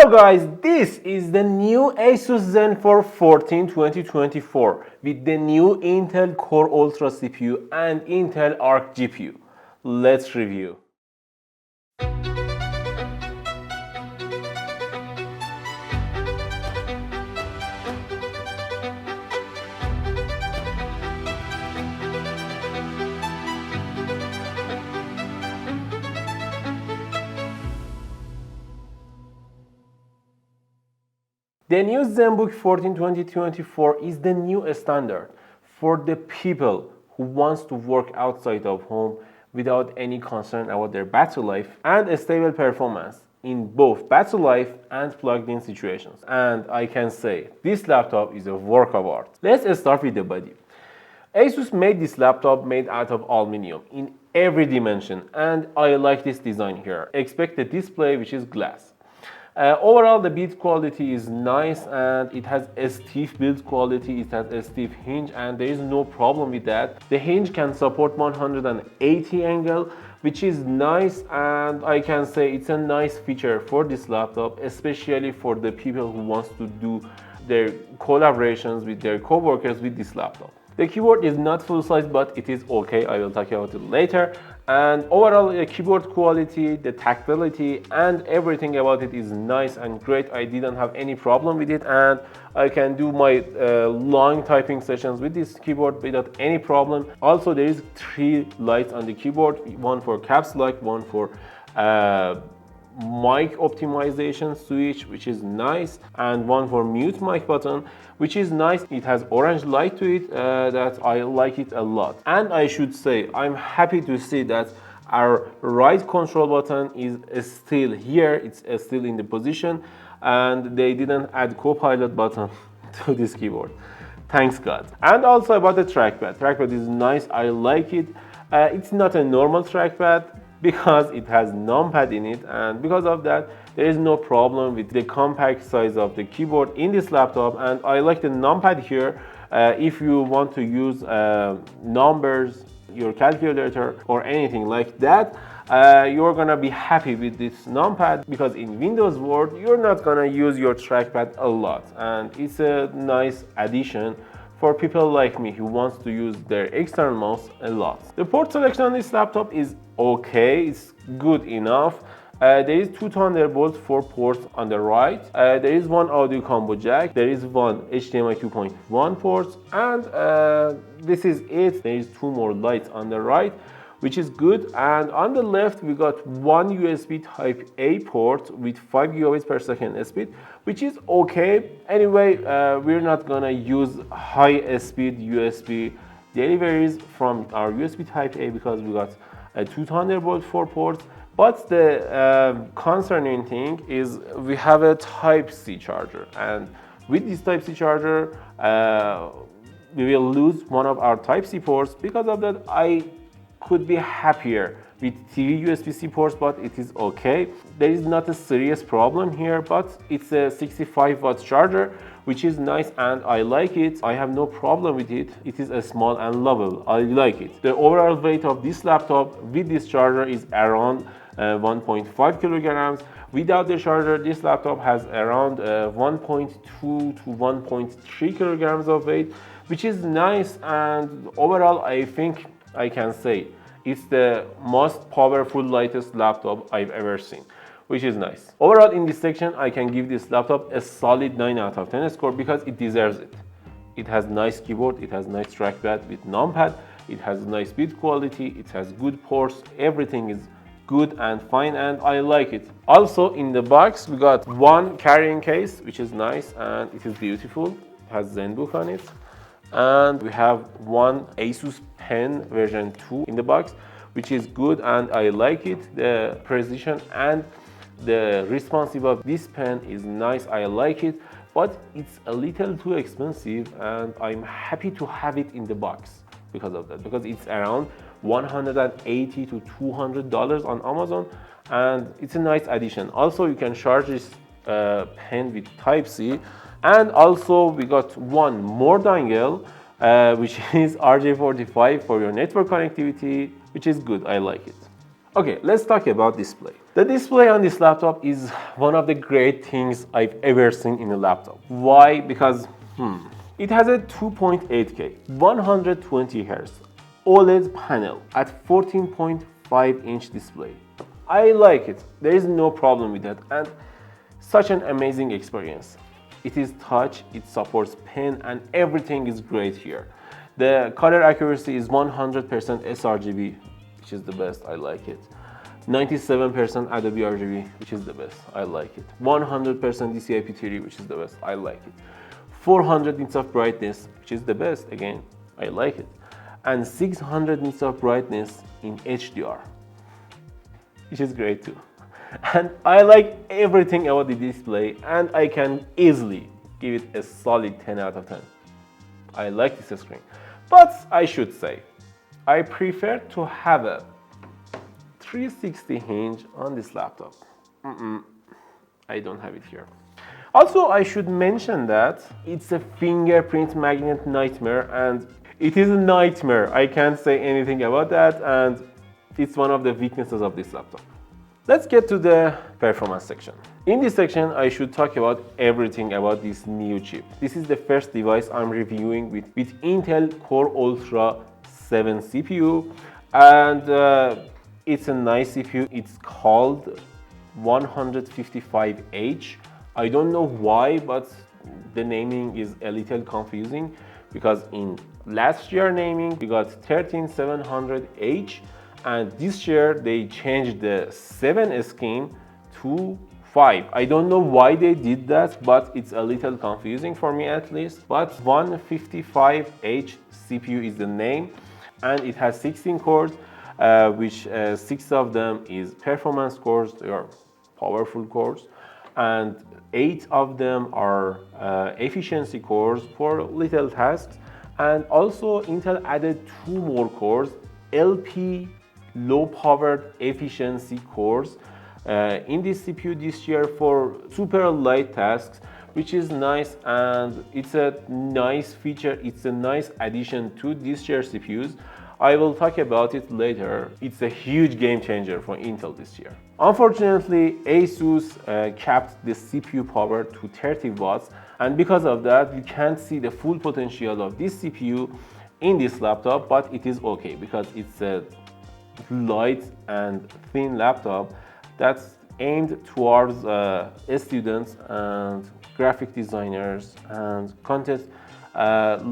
Hello guys, this is the new Asus Zenbook 14 2024 with the new Intel Core Ultra CPU and Intel Arc GPU. Let's review. The new Zenbook 14 2024 is the new standard for the people who wants to work outside of home without any concern about their battery life and a stable performance in both battery life and plugged-in situations. And I can say this laptop is a work of art. Let's start with the body. Asus made this laptop made out of aluminum in every dimension, and I like this design here. Expect the display which is glass. Overall, the build quality is nice and it has a stiff build quality, it has a stiff hinge, and there is no problem with that. The hinge can support 180 angle, which is nice, and I can say it's a nice feature for this laptop, especially for the people who wants to do their collaborations with their co-workers with this laptop. The keyboard is not full size, but it is okay. I will talk about it later. And overall, the keyboard quality, the tactility, and everything about it is nice and great. I didn't have any problem with it, and I can do my long typing sessions with this keyboard without any problem. Also, there is 3 lights on the keyboard, one for caps lock, one for mic optimization switch, which is nice, and one for mute mic button, which is nice. It has orange light to it that I like it a lot. And I should say I'm happy to see that our right control button is still here, it's still in the position, and they didn't add Copilot button to this keyboard, thanks God. And also about the trackpad is nice, I like it. It's not a normal trackpad because it has numpad in it, and because of that there is no problem with the compact size of the keyboard in this laptop. And I like the numpad here. If you want to use numbers, your calculator or anything like that, you're gonna be happy with this numpad, because in Windows world you're not gonna use your trackpad a lot, and it's a nice addition for people like me who wants to use their external mouse a lot. The port selection on this laptop is okay, it's good enough. There is 2 Thunderbolt 4 ports on the right. There is 1 audio combo jack. There is 1 HDMI 2.1 port, and this is it. There is 2 more lights on the right, which is good. And on the left, we got 1 USB Type A port with 5 gigabits per second speed, which is okay. Anyway, we're not gonna use high speed USB deliveries from our USB Type A because we got 2 Thunderbolt 4 ports. But the concerning thing is we have a Type-C charger, and with this Type-C charger, we will lose one of our Type-C ports. Because of that, I could be happier with 3 USB-C ports, but it is okay. There is not a serious problem here, but it's a 65 watt charger, which is nice and I like it. I have no problem with it. It is a small and lovable. I like it. The overall weight of this laptop with this charger is around 1.5 kilograms. Without the charger, this laptop has around 1.2 to 1.3 kilograms of weight, which is nice. And overall, I think I can say it's the most powerful, lightest laptop I've ever seen, which is nice. Overall, in this section, I can give this laptop a solid 9 out of 10 score because it deserves it. It has nice keyboard, it has nice trackpad with numpad, it has nice build quality, it has good ports, everything is good and fine, and I like it. Also, in the box, we got 1 carrying case, which is nice and it is beautiful. It has Zenbook on it. And we have 1 Asus Pen version 2 in the box, which is good and I like it. The precision and the responsive of this pen is nice, I like it, but it's a little too expensive, and I'm happy to have it in the box because of that, because it's around $180 to $200 on Amazon, and it's a nice addition. Also, you can charge this pen with Type-C, and also we got 1 more dongle, which is RJ45 for your network connectivity, which is good, I like it. Okay, let's talk about display. The display on this laptop is one of the great things I've ever seen in a laptop. Why? Because it has a 2.8K, 120Hz OLED panel at 14.5-inch display. I like it. There is no problem with that, and such an amazing experience. It is touch, it supports pen, and everything is great here. The color accuracy is 100% sRGB, which is the best. I like it. 97% Adobe RGB, which is the best. I like it. 100% DCI-P3, which is the best. I like it. 400 nits of brightness, which is the best. Again, I like it. And 600 nits of brightness in HDR, which is great too. And I like everything about the display, and I can easily give it a solid 10 out of 10. I like this screen. But I should say, I prefer to have a 360 hinge on this laptop. I don't have it here. Also, I should mention that it's a fingerprint magnet nightmare, and it is a nightmare. I can't say anything about that, and it's one of the weaknesses of this laptop. Let's get to the performance section. In this section, I should talk about everything about this new chip. This is the first device I'm reviewing with Intel Core Ultra 7 CPU, and it's a nice CPU. It's called 155H. I don't know why, but the naming is a little confusing, because in last year naming we got 13700H, and this year they changed the 7 scheme to 5. I don't know why they did that, but it's a little confusing for me at least. But 155H CPU is the name, and it has 16 cores, which 6 of them is performance cores. They are powerful cores, and 8 of them are efficiency cores for little tasks. And also Intel added 2 more cores, LP, low powered efficiency cores, in this CPU this year for super light tasks, which is nice, and it's a nice feature. It's a nice addition to this year's CPUs. I will talk about it later. It's a huge game changer for Intel this year. Unfortunately, Asus capped the CPU power to 30 watts, and because of that, you can't see the full potential of this CPU in this laptop, but it is okay because it's a light and thin laptop that's aimed towards students and graphic designers and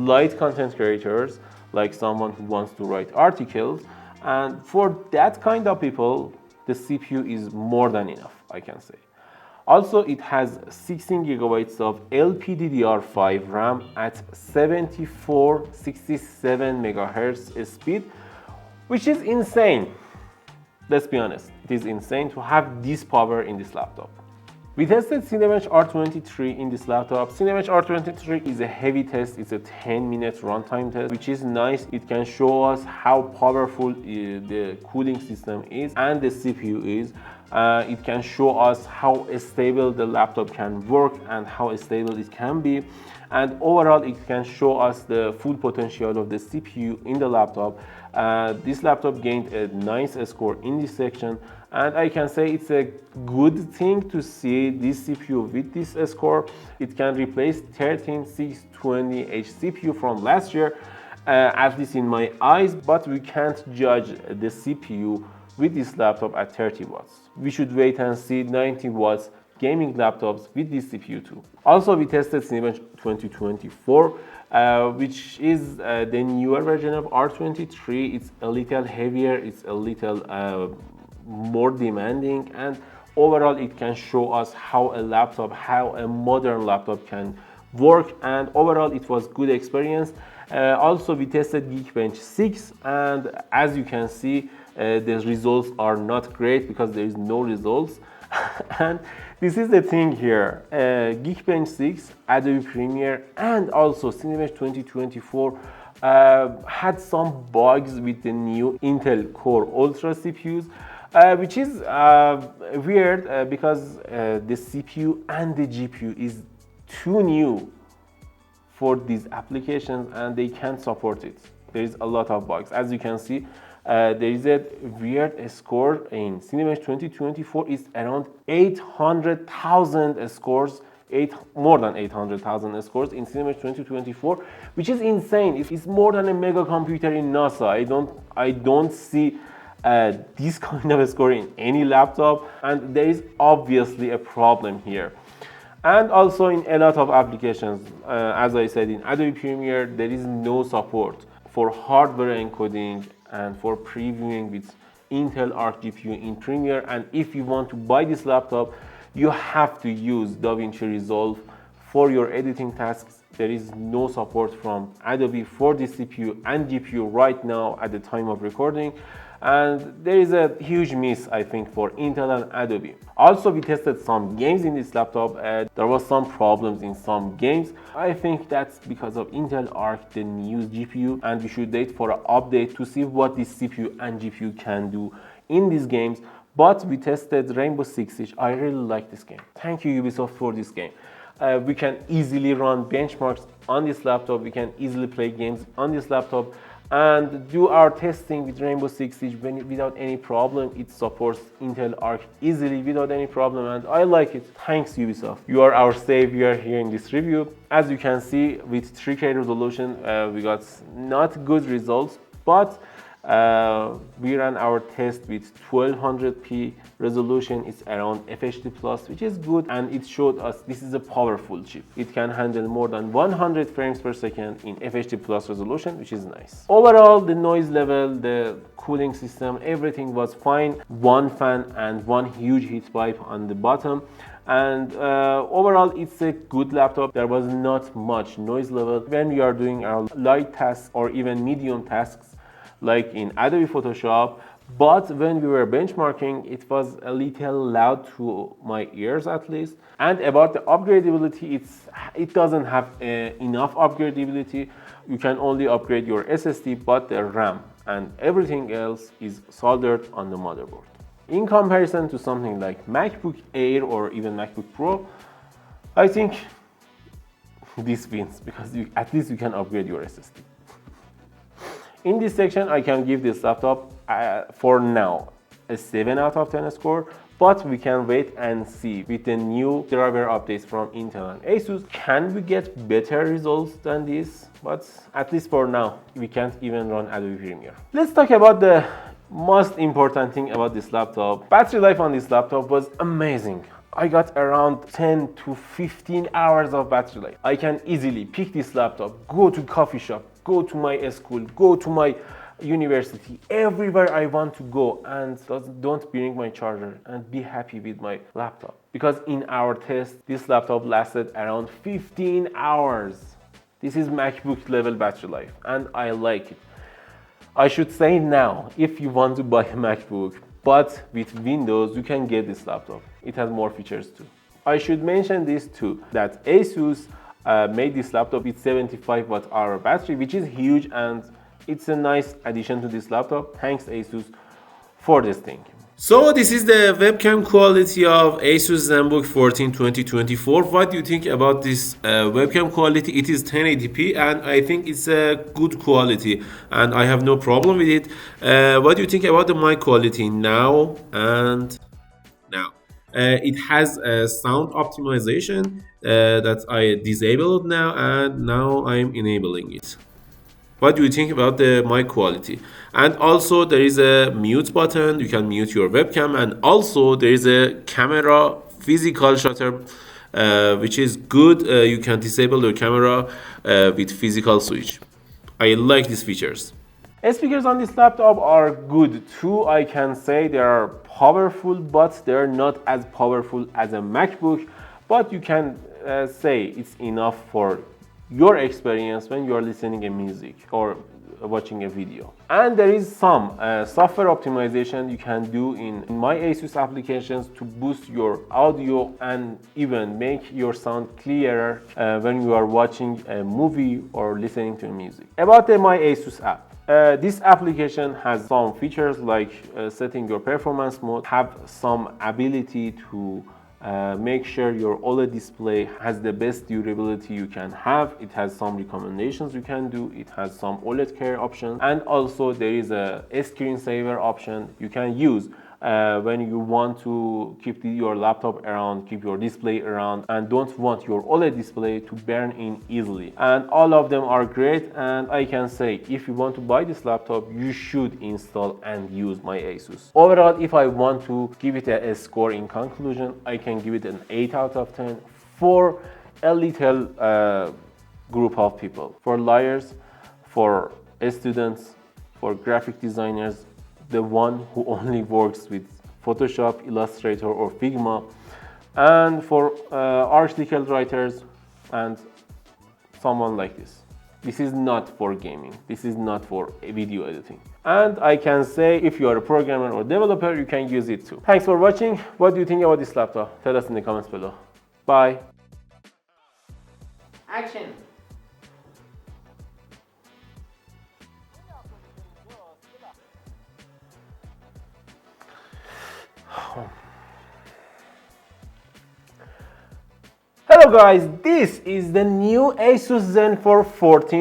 light content creators, like someone who wants to write articles. And for that kind of people, the CPU is more than enough, I can say. Also, it has 16 gigabytes of LPDDR5 RAM at 7467 megahertz speed, which is insane. Let's be honest, it is insane to have this power in this laptop. We tested Cinebench R23 in this laptop. Cinebench R23 is a heavy test. It's a 10-minute runtime test, which is nice. It can show us how powerful the cooling system is and the CPU is. It can show us how stable the laptop can work and how stable it can be. And overall, it can show us the full potential of the CPU in the laptop. This laptop gained a nice score in this section, and I can say it's a good thing to see this CPU with this score. It can replace 13620H CPU from last year, at least in my eyes, but we can't judge the CPU with this laptop at 30 watts. We should wait and see 90 watts gaming laptops with this CPU too. Also, we tested Cinebench 2024, which is the newer version of R23. It's a little heavier, it's a little more demanding, and overall it can show us how a modern laptop can work, and overall it was good experience. Also, we tested Geekbench 6, and as you can see, the results are not great because there is no results. And this is the thing here, Geekbench 6, Adobe Premiere, and also Cinebench 2024 had some bugs with the new Intel Core Ultra CPUs, which is weird because the CPU and the GPU is too new for these applications and they can't support it. There is a lot of bugs. As you can see, There is a weird score in Cinebench 2024. It's around 800,000 scores, more than 800,000 scores in Cinebench 2024, which is insane. It's more than a mega computer in NASA. I don't see this kind of score in any laptop, and there is obviously a problem here. And also in a lot of applications, as I said, in Adobe Premiere, there is no support for hardware encoding and for previewing with Intel Arc GPU in Premiere. And if you want to buy this laptop, you have to use DaVinci Resolve for your editing tasks. There is no support from Adobe for the CPU and GPU right now at the time of recording. And there is a huge miss, I think, for Intel and Adobe. Also, we tested some games in this laptop. There was some problems in some games. I think that's because of Intel Arc, the new GPU, and we should wait for an update to see what this CPU and GPU can do in these games. But we tested Rainbow Six Siege. I really like this game. Thank you, Ubisoft, for this game. We can easily run benchmarks on this laptop. We can easily play games on this laptop and do our testing with Rainbow Six Siege without any problem. It supports Intel Arc easily without any problem, and I like it. Thanks, Ubisoft. You are our savior here in this review. As you can see, with 3K resolution, we got not good results, but we ran our test with 1200p resolution. It's around FHD plus, which is good, and it showed us this is a powerful chip. It can handle more than 100 frames per second in FHD plus resolution, which is nice. Overall, the noise level, the cooling system, everything was fine. One fan and one huge heat pipe on the bottom. And overall, it's a good laptop. There was not much noise level when we are doing our light tasks or even medium tasks like in Adobe Photoshop, but when we were benchmarking, it was a little loud to my ears at least. And about the upgradability, it doesn't have enough upgradability. You can only upgrade your SSD, but the RAM and everything else is soldered on the motherboard. In comparison to something like MacBook Air or even MacBook Pro, I think this wins because at least you can upgrade your SSD. In this section, I can give this laptop, for now, a 7 out of 10 score, but we can wait and see with the new driver updates from Intel and Asus. Can we get better results than this? But at least for now, we can't even run Adobe Premiere. Let's talk about the most important thing about this laptop. Battery life on this laptop was amazing. I got around 10 to 15 hours of battery life. I can easily pick this laptop, go to coffee shop, go to my school, go to my university, everywhere I want to go, and don't bring my charger and be happy with my laptop. Because in our test, this laptop lasted around 15 hours. This is MacBook level battery life, and I like it. I should say now, if you want to buy a MacBook, but with Windows, you can get this laptop. It has more features too. I should mention this too, that Asus made this laptop with 75 watt-hour battery, which is huge, and it's a nice addition to this laptop. Thanks Asus for this thing. So this is the webcam quality of Asus Zenbook 14 2024. What do you think about this webcam quality? It is 1080p and I think it's a good quality and I have no problem with it. What do you think about the mic quality now and now? It has a sound optimization that I disabled now, and now I'm enabling it. What do you think about the mic quality? And also there is a mute button. You can mute your webcam, and also there is a camera physical shutter, which is good. You can disable your camera with physical switch. I like these features. Speakers on this laptop are good too. I can say they are powerful, but they're not as powerful as a MacBook. But you can say it's enough for your experience when you are listening to music or watching a video. And there is some software optimization you can do in my Asus applications to boost your audio and even make your sound clearer when you are watching a movie or listening to music. About the My Asus app. This application has some features like setting your performance mode, have some ability to Make sure your OLED display has the best durability you can have. It has some recommendations you can do. It has some OLED care options, and also there is a screensaver option you can use when you want to keep your laptop around, keep your display around, and don't want your OLED display to burn in easily. And all of them are great, and I can say if you want to buy this laptop, you should install and use my Asus. Overall, if I want to give it a score in conclusion, I can give it an 8 out of 10 for a little group of people. For liars, for students, for graphic designers, the one who only works with Photoshop, Illustrator, or Figma, and for article writers and someone like this. This is not for gaming. This is not for video editing. And I can say if you are a programmer or developer, you can use it too. Thanks for watching. What do you think about this laptop? Tell us in the comments below. Bye. Action. Hello guys, this is the new Asus Zenbook 14